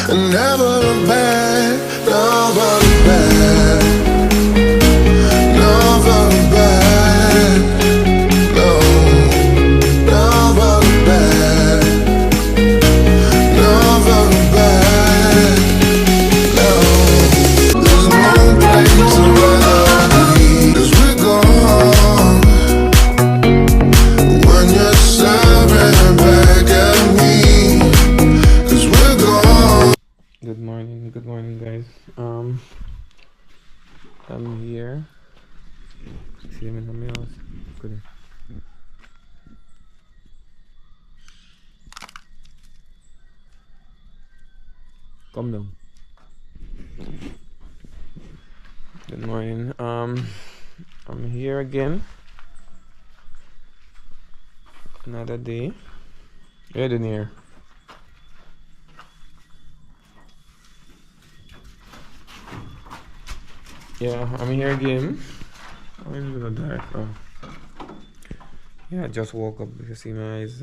And never look back, never look back, never look back, no, never look back, never look back, no. There's no place I'd rather be, 'cause we're gone when you're staring back at me, 'cause we're gone. Good morning, guys. I'm here. See them in my house. Good. Come down. Good morning. I'm here again. Another day. You're in here. Yeah, I'm here again. I'm in the dark. Oh. Yeah, I just woke up. You see my eyes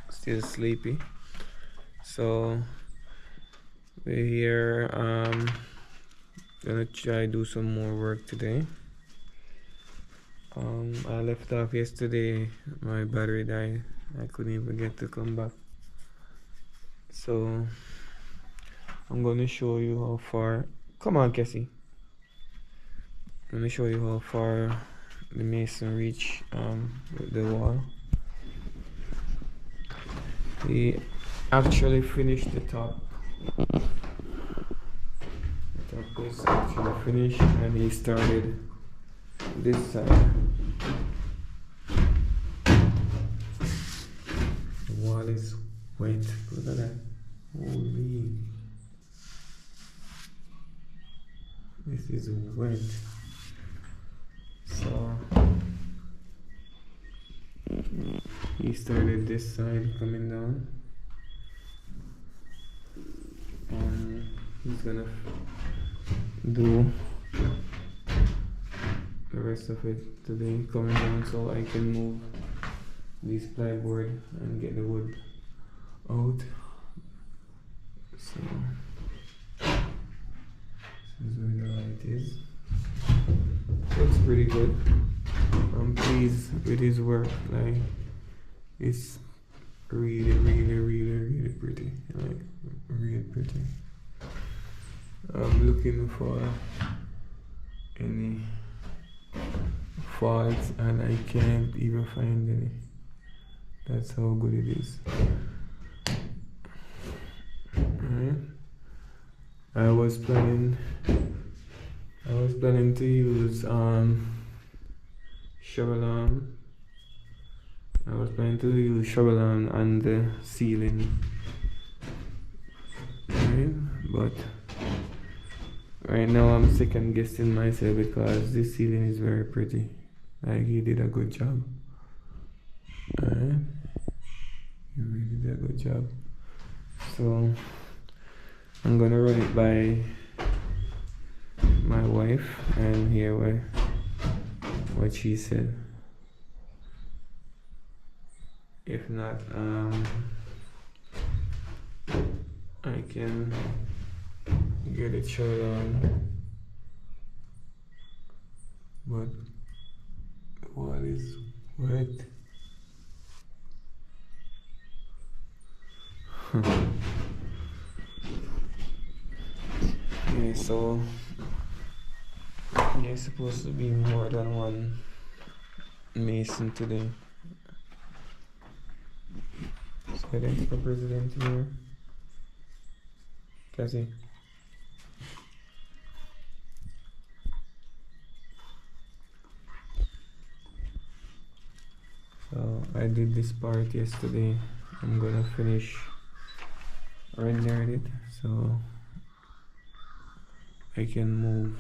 still sleepy. So we're here. Gonna try do some more work today. I left off yesterday. My battery died. I couldn't even get to come back. So I'm gonna show you how far. Come on, Cassie. I'm gonna show you how far the mason reach with the wall. He actually finished the top. The top is actually finished, and he started this side. The wall is wet. Look at that. Holy. This is wet. So he started this side coming down, and he's gonna do the rest of it today coming down, so I can move this plywood and get the wood out. So this is where the light is. Looks pretty good. I'm pleased with his work. Like, it's really pretty. Like, really pretty. I'm looking for any faults, and I can't even find any. That's how good it is. Alright. I was planning to use Chevron. I was planning to use Chevron on the ceiling, right? But right now I'm second guessing myself because this ceiling is very pretty. Like, he did a good job. Alright, he really did a good job. So I'm gonna run it by my wife and hear what she said. If not, I can get it shut on, but the wall is wet. Okay, so there's supposed to be more than one mason today. So I think the president here. Cassie. So I did this part yesterday. I'm gonna finish rendering it so I can move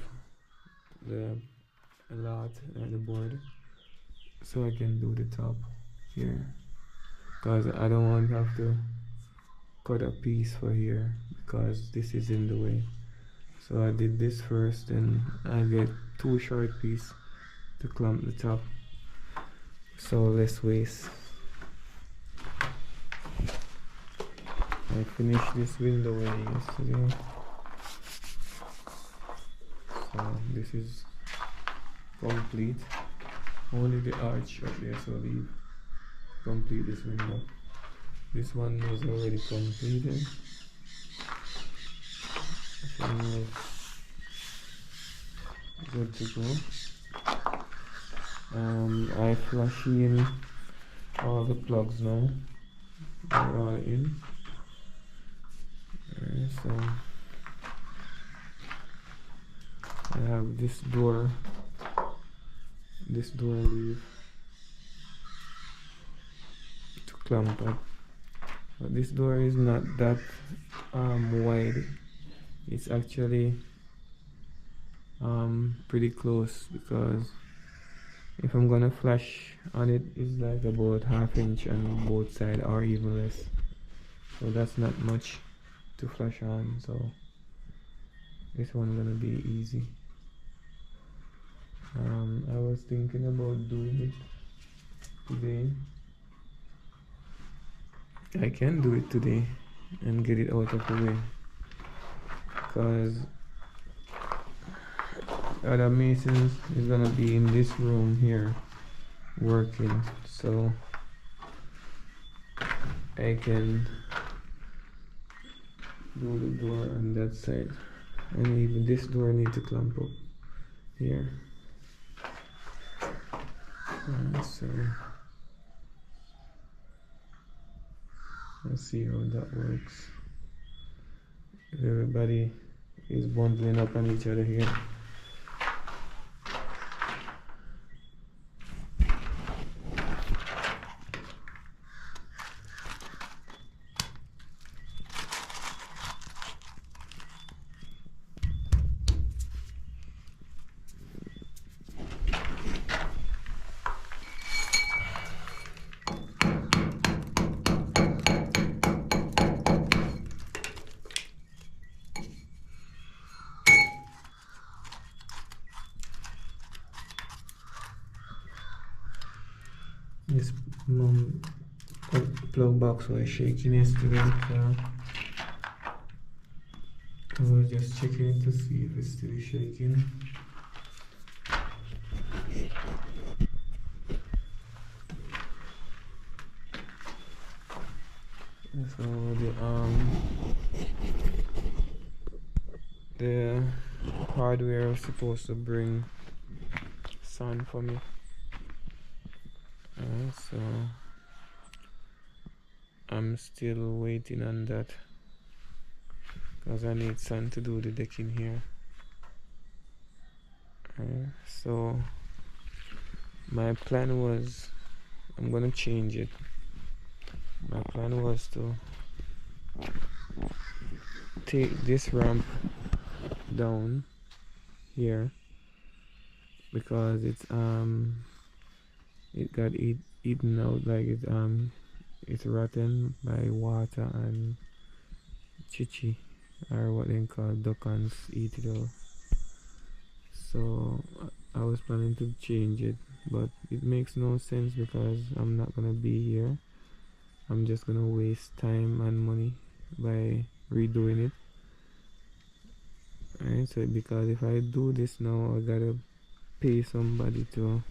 the lot and the board, so I can do the top here, because I don't want to have to cut a piece for here because this is in the way. So I did this first, and I get 2 short pieces to clamp the top, so less waste. I finished this window yesterday, so this is complete. Only the arch up there, so leave complete this window. This one is already completed. So good to go. I flush in all the plugs now. They're all in. So I have this door leaf to clamp up, but this door is not that wide. It's actually pretty close, because if I'm gonna flash on it, it's like about 1/2 inch on both sides or even less, so that's not much to flash on. So this one gonna be easy. I was thinking about doing it today. I can do it today and get it out of the way, because other masons is gonna be in this room here working, so I can do the door on that side, and even this door need to clamp up here. So let's see how that works. Everybody is bundling up on each other here. This plug box was shaking yesterday, so I was just checking to see if it's still shaking. So the hardware was supposed to bring sun for me. So I'm still waiting on that, because I need sun to do the decking here. So my plan was, I'm gonna change it. My plan was to take this ramp down here, because it got eaten out, like it's rotten by water and chichi, or what they call duckons, eat it out. So I was planning to change it, but it makes no sense, because I'm not gonna be here. I'm just gonna waste time and money by redoing it. Alright, so because if I do this now, I gotta pay somebody to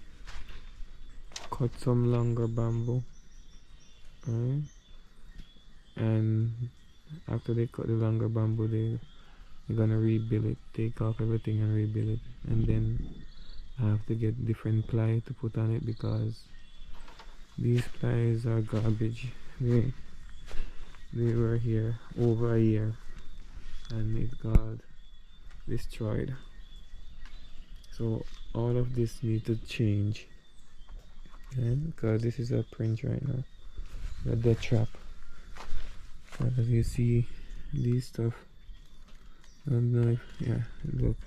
cut some longer bamboo. Alright, and after they cut the longer bamboo, they're gonna rebuild it, take off everything and rebuild it, and then I have to get different ply to put on it, because these plies are garbage. They were here over a year and it got destroyed. So all of this need to change, and because this is a print right now, the death trap. As you see, these stuff, I don't know if, yeah, look,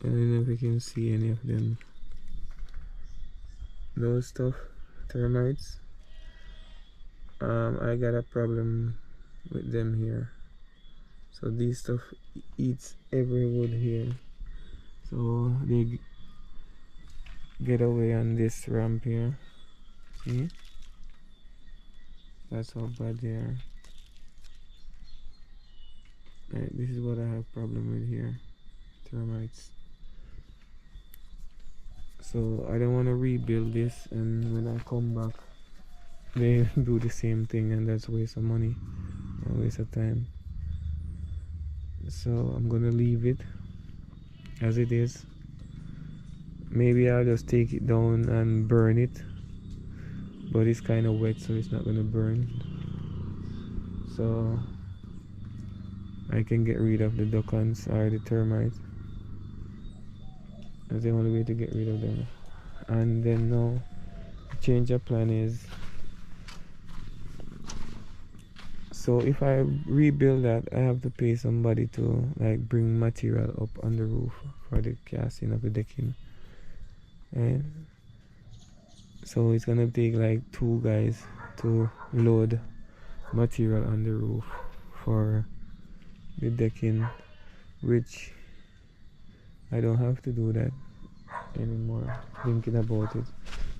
I don't know if you can see any of them. Those stuff, termites, I got a problem with them here. So these stuff eats every wood here, so they get away on this ramp here. See, that's how bad they are. Right, this is what I have problem with here, termites. So I don't want to rebuild this, and when I come back, they do the same thing, and that's a waste of money, a waste of time. So I'm gonna leave it as it is. Maybe I'll just take it down and burn it, but it's kind of wet, so it's not gonna burn. So I can get rid of the duckons or the termites. That's the only way to get rid of them. And then now, change of plan is, so if I rebuild that, I have to pay somebody to like bring material up on the roof for the casting of the decking. And so it's gonna take like 2 guys to load material on the roof for the decking, which I don't have to do that anymore. Thinking about it,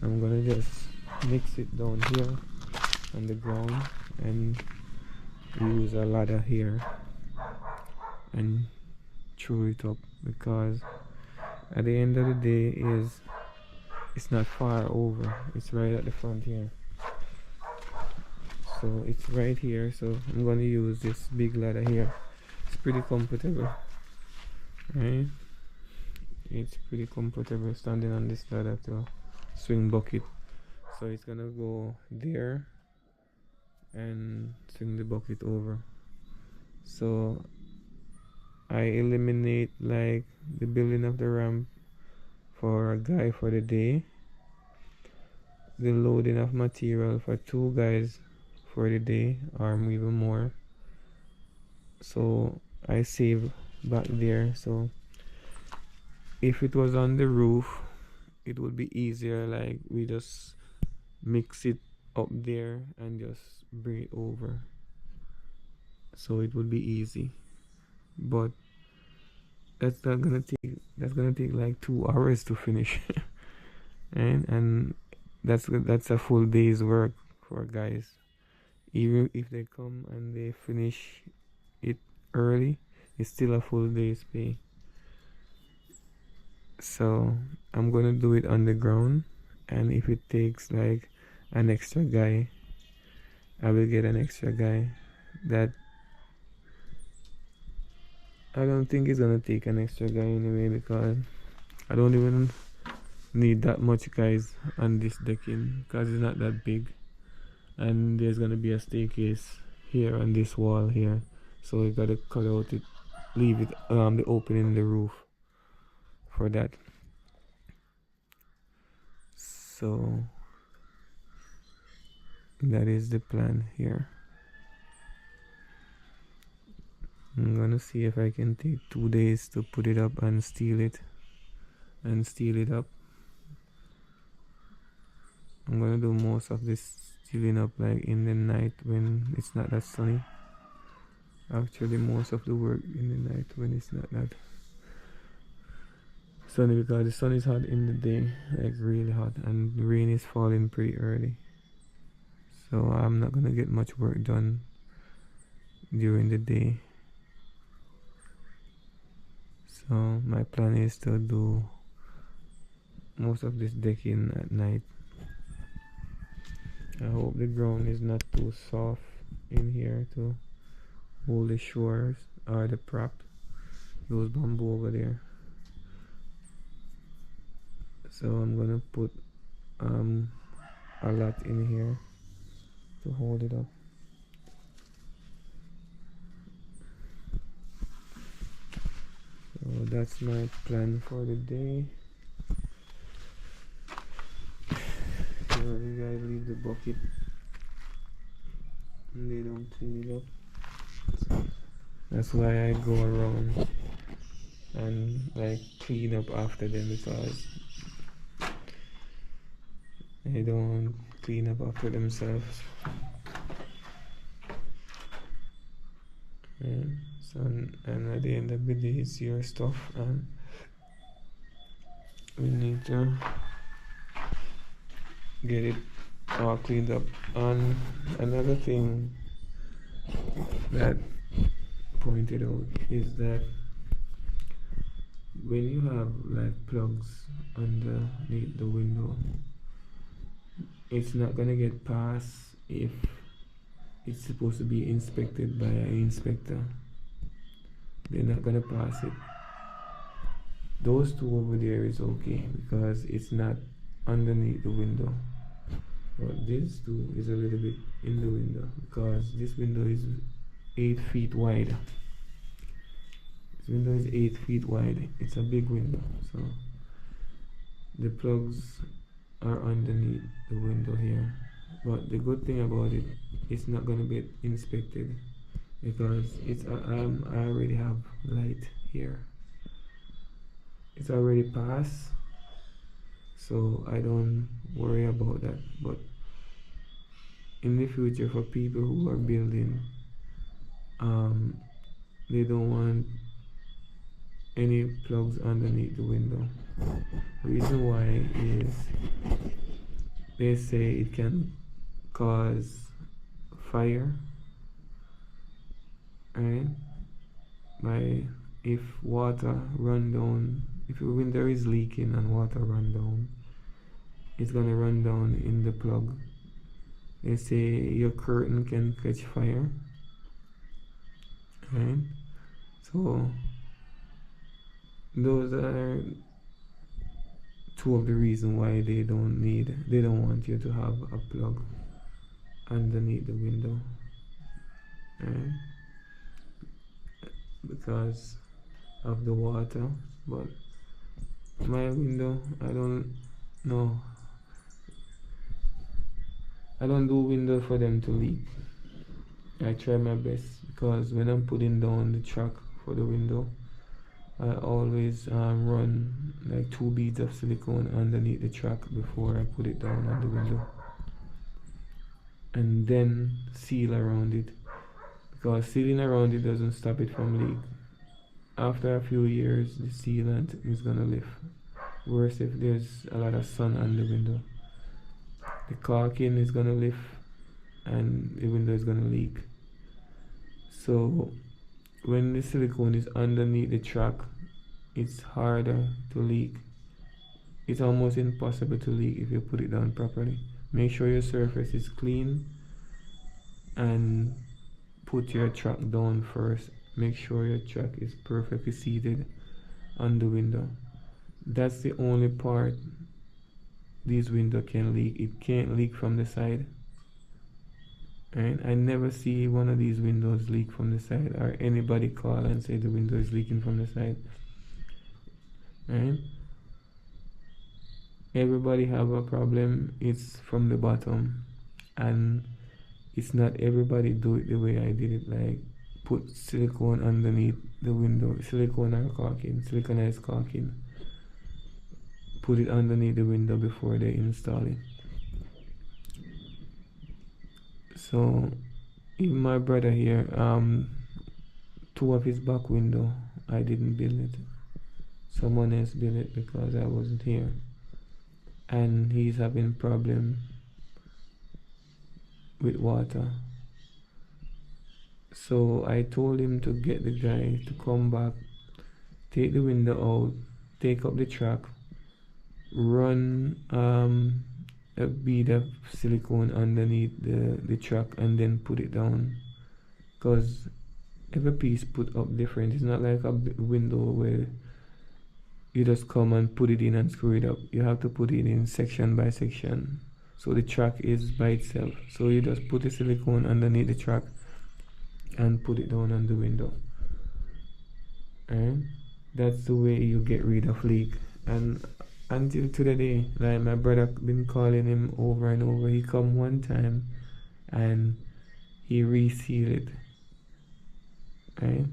I'm gonna just mix it down here on the ground and use a ladder here and throw it up, because at the end of the day it's not far over, it's right at the front here. So it's right here, so I'm gonna use this big ladder here. It's pretty comfortable, right? It's pretty comfortable standing on this ladder to swing bucket. So it's gonna go there and swing the bucket over. So I eliminate like the building of the ramp for a guy for the day, the loading of material for 2 guys for the day or even more. So I save back there. So if it was on the roof, it would be easier, like we just mix it up there and just bring it over, so it would be easy. But that's gonna take like 2 hours to finish. and that's a full day's work for guys. Even if they come and they finish it early, it's still a full day's pay. So I'm gonna do it on the ground, and if it takes like an extra guy, I will get an extra guy. That I don't think it's gonna take an extra guy anyway, because I don't even need that much guys on this decking, because it's not that big, and there's gonna be a staircase here on this wall here, so we gotta cut out it, leave it the opening in the roof for that. So that is the plan here. I'm gonna see if I can take 2 days to put it up and steel it up. I'm gonna do most of this steeling up like in the night when it's not that sunny. Actually, most of the work in the night when it's not that sunny, because the sun is hot in the day, like really hot, and the rain is falling pretty early. So I'm not gonna get much work done during the day. So my plan is to do most of this decking at night. I hope the ground is not too soft in here to hold the shores or the prop, those bamboo over there. So I'm gonna put a lot in here to hold it up. So that's my plan for the day. So you guys leave the bucket and they don't clean it up. So that's why I go around and like clean up after them, because they don't clean up after themselves. And so, and at the end of the day, it's your stuff, and we need to get it all cleaned up. And another thing that pointed out is that when you have like plugs underneath the window, it's not gonna get past if it's supposed to be inspected by an inspector. They're not gonna pass it. Those two over there is okay because it's not underneath the window. But this two is a little bit in the window because this window is 8 feet wide. This window is 8 feet wide. It's a big window, so the plugs are underneath the window here. But the good thing about it, it's not gonna get inspected because I already have light here. It's already passed, so I don't worry about that. But in the future, for people who are building, they don't want any plugs underneath the window. Reason why is they say it can cause fire, right? By if water run down, if your window is leaking and water run down, it's gonna run down in the plug. They say your curtain can catch fire, right? So those are two of the reasons why they don't want you to have a plug underneath the window, right? Because of the water. But my window, I don't know, I don't do window for them to leak. I try my best because when I'm putting down the track for the window, I always run like 2 beads of silicone underneath the track before I put it down on the window, and then seal around it, because sealing around it doesn't stop it from leak. After a few years, the sealant is gonna lift. Worse if there's a lot of sun on the window. The caulking is gonna lift and the window is gonna leak. So when the silicone is underneath the track, it's harder to leak. It's almost impossible to leak if you put it down properly. Make sure your surface is clean and put your track down first. Make sure your track is perfectly seated on the window. That's the only part this window can leak. It can't leak from the side. Right? I never see one of these windows leak from the side, or anybody call and say the window is leaking from the side. Right? Everybody have a problem. It's from the bottom, and it's not everybody do it the way I did it. Like put silicone underneath the window, silicone or caulking, siliconized caulking. Put it underneath the window before they install it. So even my brother here, 2 of his back window, I didn't build it. Someone else built it because I wasn't here, and he's having problem with water. So I told him to get the guy to come back, take the window out, take up the track, run a bead of silicone underneath the track, and then put it down, because every piece put up different. It's not like a window where you just come and put it in and screw it up. You have to put it in section by section, so the track is by itself. So you just put the silicone underneath the track and put it down on the window. And that's the way you get rid of leak. And until today, like my brother been calling him over and over. He come one time and he resealed it, right?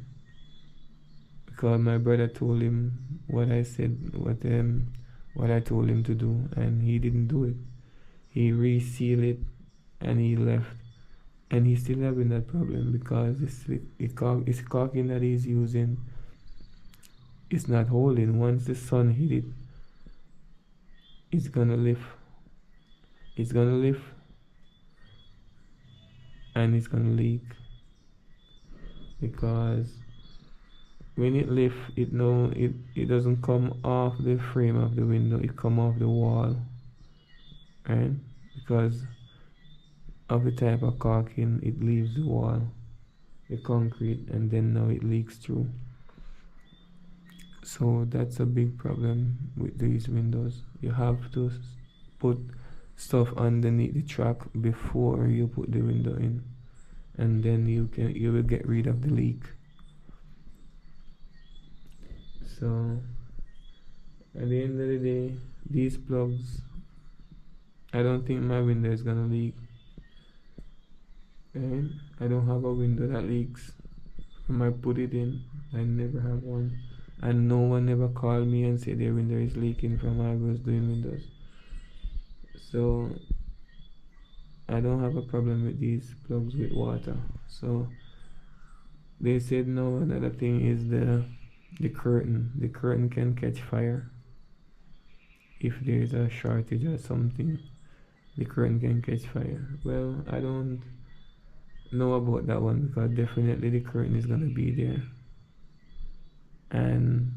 Because my brother told him what I said, what I told him to do, and he didn't do it. He resealed it and he left, and he's still having that problem because it's caulking that he's using. It's not holding. Once the sun hit it, it's gonna lift. It's gonna lift, and it's gonna leak. because when it lift, it doesn't come off the frame of the window, it come off the wall, right? Because of the type of caulking, it leaves the wall, the concrete, and then now it leaks through. So that's a big problem with these windows. You have to put stuff underneath the track before you put the window in, and then you will get rid of the leak. So at the end of the day, these plugs, I don't think my window is gonna leak. Right? I don't have a window that leaks. When I put it in, I never have one, and no one ever called me and said their window is leaking from when I was doing windows. So I don't have a problem with these plugs with water. So they said no, another thing is the curtain. The curtain can catch fire if there is a shortage or something. The curtain can catch fire. Well, I don't know about that one, because definitely the curtain is gonna be there, and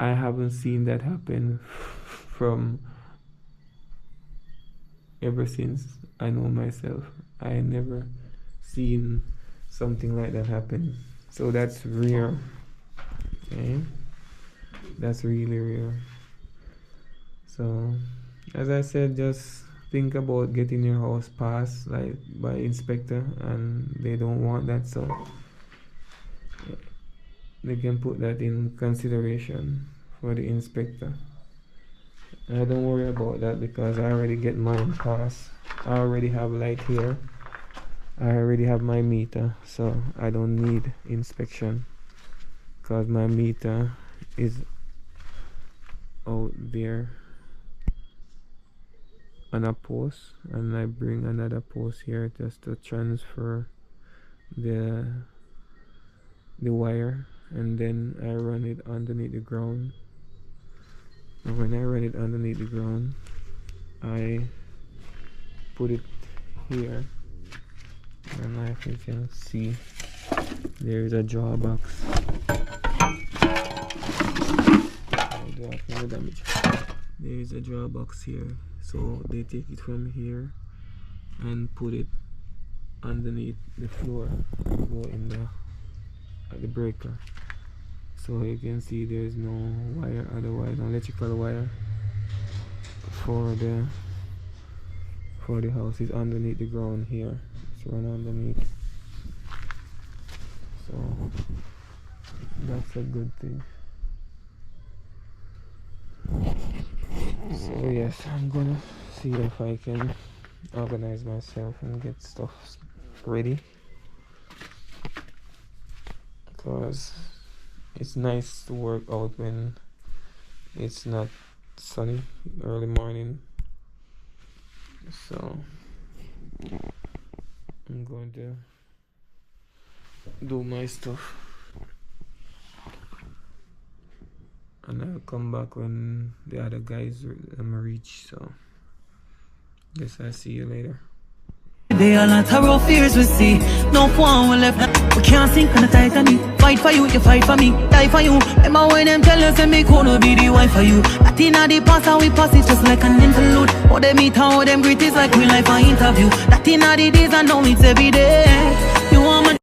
I haven't seen that happen from ever since I know myself. I never seen something like that happen. So that's rare. Okay, that's really rare. So as I said, just think about getting your house passed like by inspector, and they don't want that, so they can put that in consideration for the inspector. I don't worry about that because I already get mine passed. I already have light here. I already have my meter, so I don't need inspection because my meter is out there on a post, and I bring another post here just to transfer the wire, and then I run it underneath the ground. And when I run it underneath the ground, I put it here, and if you can see, there is a draw box. There is a draw box here, so they take it from here and put it underneath the floor and go in the breaker. So you can see there is no wire, otherwise no electrical wire for the house. Is underneath the ground here. It's run underneath. So that's a good thing. So yes, I'm gonna see if I can organize myself and get stuff ready, because it's nice to work out when it's not sunny early morning. So I'm going to do my stuff, and I'll come back when the other guys reach. So guess I'll see you later. They are not our fears we see. No one will left. We can't sink on the Titanic. Fight for you, you fight for me. Die for you. Remember when them tell us that me gonna be the wife for you. That in the past and we pass it just like an interlude. How they meet, how them greet is like real life an interview. That in the days and now it's every day. You want me